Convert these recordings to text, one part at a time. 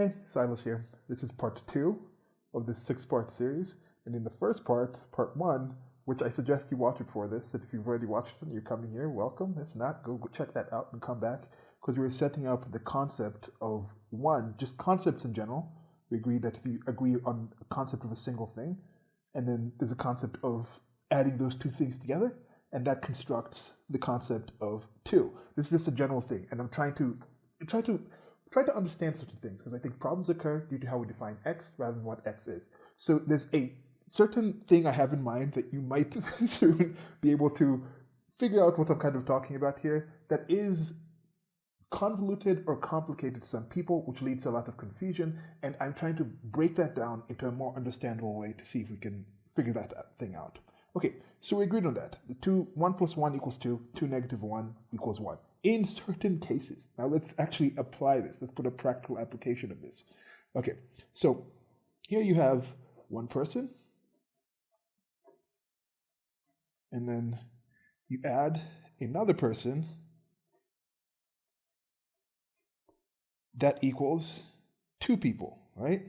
Hey, Silas here. This is part 2 of this 6-part series. And in the first part, part 1, which I suggest you watch it for this, and if you've already watched it and you're coming here, welcome. If not, go check that out and come back, because we were setting up the concept of one, just concepts in general. We agreed that if you agree on a concept of a single thing, and then there's a concept of adding those two things together, and that constructs the concept of two. This is just a general thing, and I'm trying to understand certain things, because I think problems occur due to how we define X rather than what X is. So there's a certain thing I have in mind that you might soon be able to figure out what I'm kind of talking about here, that is convoluted or complicated to some people, which leads to a lot of confusion, and I'm trying to break that down into a more understandable way to see if we can figure that thing out. Okay, so we agreed on that. The 1 plus 1 equals 2, 2 negative 1 equals 1. In certain cases. Now let's actually apply this. Let's put a practical application of this. Okay, so here you have one person, and then you add another person that equals two people, right?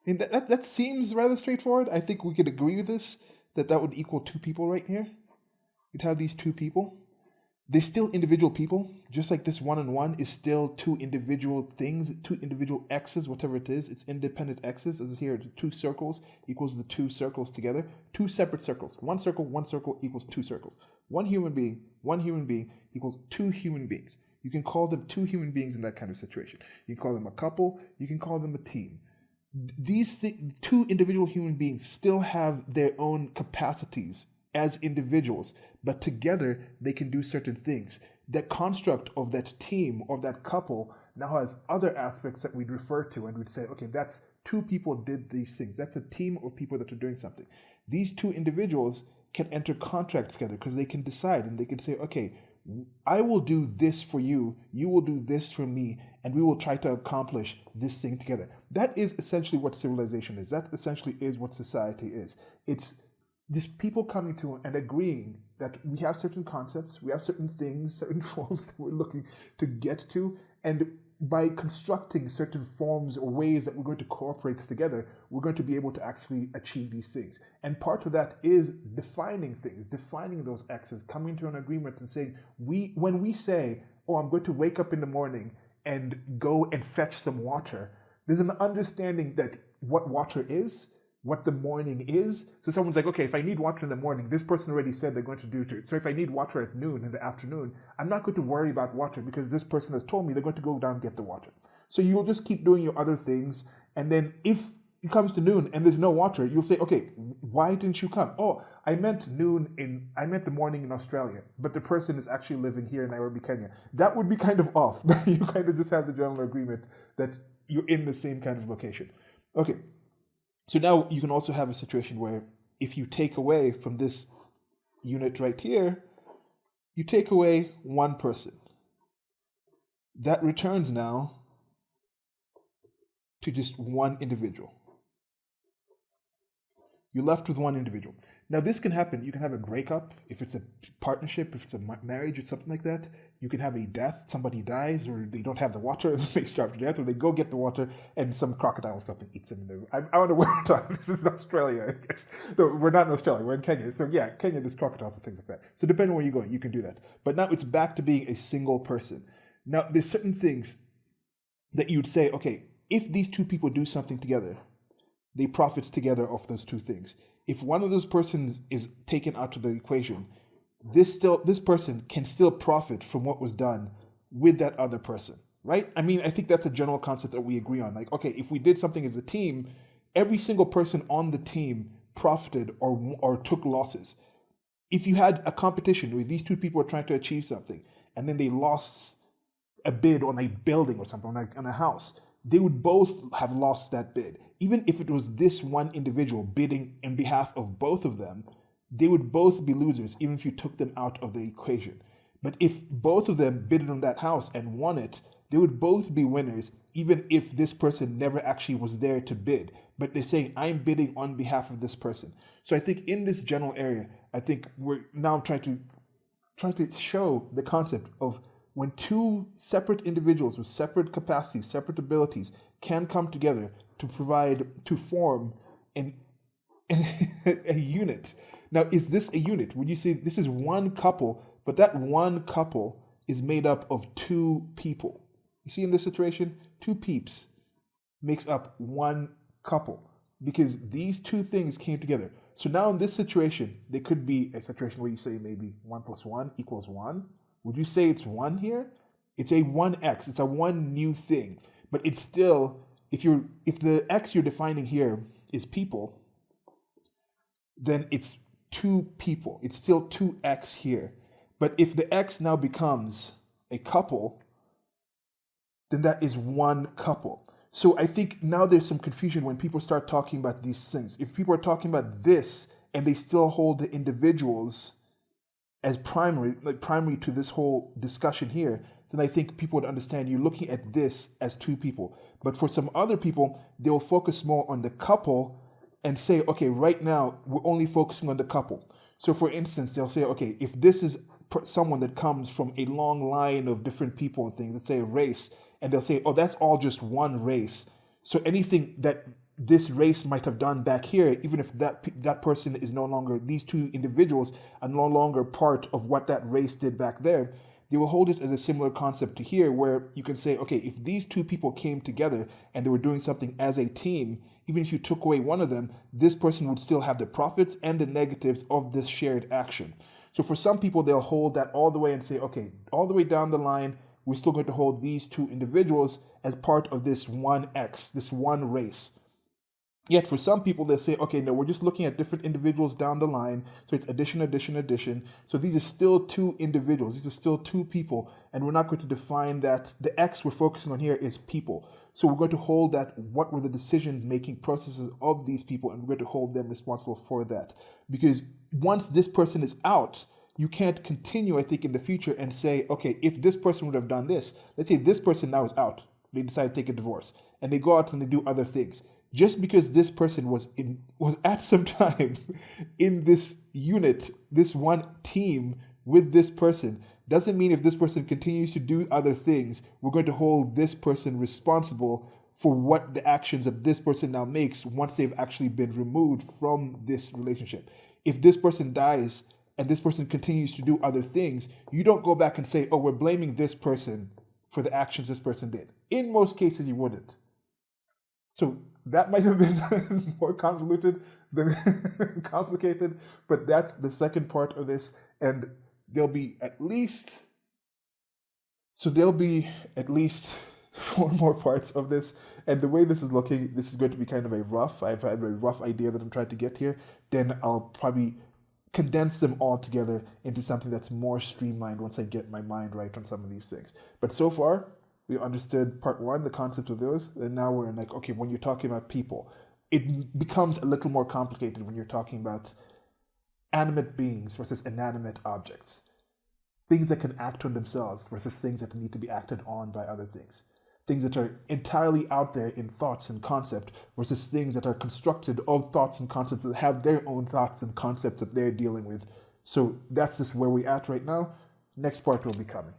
And that seems rather straightforward. I think we could agree with this, that would equal two people right here. You'd have these two people. They're still individual people, just like this 1 and 1 is still two individual things, two individual x's, whatever it is. It's independent x's, as here, the two circles equals the two circles together. Two separate circles. One circle equals two circles. One human being equals two human beings. You can call them two human beings in that kind of situation. You can call them a couple, you can call them a team. These two individual human beings still have their own capacities as individuals, but together they can do certain things. That construct of that team or that couple now has other aspects that we'd refer to, and we'd say, okay, that's two people did these things. That's a team of people that are doing something. These two individuals can enter contracts together because they can decide, and they can say, okay, I will do this for you, you will do this for me, and we will try to accomplish this thing together. That is essentially what civilization is. That essentially is what society is. It's just people coming to and agreeing that we have certain concepts, we have certain things, certain forms that we're looking to get to, and by constructing certain forms or ways that we're going to cooperate together, we're going to be able to actually achieve these things. And part of that is defining things, defining those X's, coming to an agreement and saying, when we say, oh, I'm going to wake up in the morning and go and fetch some water, there's an understanding that what water is, what the morning is. So someone's like, okay, if I need water in the morning, this person already said they're going to do it. So if I need water at noon in the afternoon, I'm not going to worry about water because this person has told me they're going to go down and get the water. So you'll just keep doing your other things. And then if it comes to noon and there's no water, you'll say, okay, why didn't you come? Oh, I meant the morning in Australia, but the person is actually living here in Nairobi, Kenya. That would be kind of off. You kind of just have the general agreement that you're in the same kind of location. Okay. So now you can also have a situation where if you take away from this unit right here, you take away one person. That returns now to just one individual. You're left with one individual. Now this can happen. You can have a breakup if it's a partnership, if it's a marriage or something like that. You can have a death, somebody dies, or they don't have the water and they starve to death, or they go get the water and some crocodile or something eats them. I don't know where we're talking. This is Australia, I guess. No, we're not in Australia, we're in Kenya. So yeah, Kenya, there's crocodiles and things like that. So depending on where you're going, you can do that. But now it's back to being a single person. Now there's certain things that you'd say, okay, if these two people do something together, they profit together off those two things. If one of those persons is taken out of the equation, this person can still profit from what was done with that other person, right? I mean, I think that's a general concept that we agree on. Like, okay, if we did something as a team, every single person on the team profited or took losses. If you had a competition where these two people were trying to achieve something, and then they lost a bid on a building or something, on a house, they would both have lost that bid. Even if it was this one individual bidding in behalf of both of them, they would both be losers, even if you took them out of the equation. But if both of them bidded on that house and won it, they would both be winners, even if this person never actually was there to bid. But they're saying, I'm bidding on behalf of this person. So I think in this general area, I think we're now trying to show the concept of when two separate individuals with separate capacities, separate abilities, can come together to form an, a unit. Now, is this a unit? Would you say this is one couple, but that one couple is made up of two people? You see in this situation, two peeps makes up one couple because these two things came together. So now in this situation, there could be a situation where you say maybe 1 plus 1 equals 1. Would you say it's 1 here? It's a 1x. It's a one new thing. But it's still, if the x you're defining here is people, then it's two people. It's still 2x here. But if the x now becomes a couple, then that is one couple. So I think now there's some confusion when people start talking about these things. If people are talking about this and they still hold the individuals as primary to this whole discussion here, then I think people would understand you're looking at this as two people. But for some other people, they'll focus more on the couple and say, okay, right now we're only focusing on the couple. So for instance, they'll say, okay, if this is someone that comes from a long line of different people and things, let's say a race, and they'll say, oh, that's all just one race. So anything that this race might have done back here, even if that person is no longer, these two individuals are no longer part of what that race did back there, they will hold it as a similar concept to here, where you can say, okay, if these two people came together and they were doing something as a team, even if you took away one of them, this person would still have the profits and the negatives of this shared action. So for some people, they'll hold that all the way and say, okay, all the way down the line, we're still going to hold these two individuals as part of this one X, this one race. Yet for some people, they'll say, okay, no, we're just looking at different individuals down the line. So it's addition, addition, addition. So these are still two individuals. These are still two people. And we're not going to define that the X we're focusing on here is people. So we're going to hold that what were the decision-making processes of these people, and we're going to hold them responsible for that. Because once this person is out, you can't continue, I think, in the future and say, okay, if this person would have done this, let's say this person now is out, they decide to take a divorce, and they go out and they do other things. Just because this person was at some time in this unit, this one team with this person, doesn't mean if this person continues to do other things, we're going to hold this person responsible for what the actions that this person now makes once they've actually been removed from this relationship. If this person dies and this person continues to do other things, you don't go back and say, oh, we're blaming this person for the actions this person did. In most cases, you wouldn't. So that might have been more convoluted than complicated, but that's the second part of this. And there'll be at least 4 more parts of this. And the way this is looking, this is going to be kind of I've had a rough idea that I'm trying to get here. Then I'll probably condense them all together into something that's more streamlined once I get my mind right on some of these things. But so far, we understood part 1, the concept of those, and now we're like, okay, when you're talking about people, it becomes a little more complicated when you're talking about animate beings versus inanimate objects. Things that can act on themselves versus things that need to be acted on by other things. Things that are entirely out there in thoughts and concept versus things that are constructed of thoughts and concepts that have their own thoughts and concepts that they're dealing with. So that's just where we're at right now. Next part will be coming.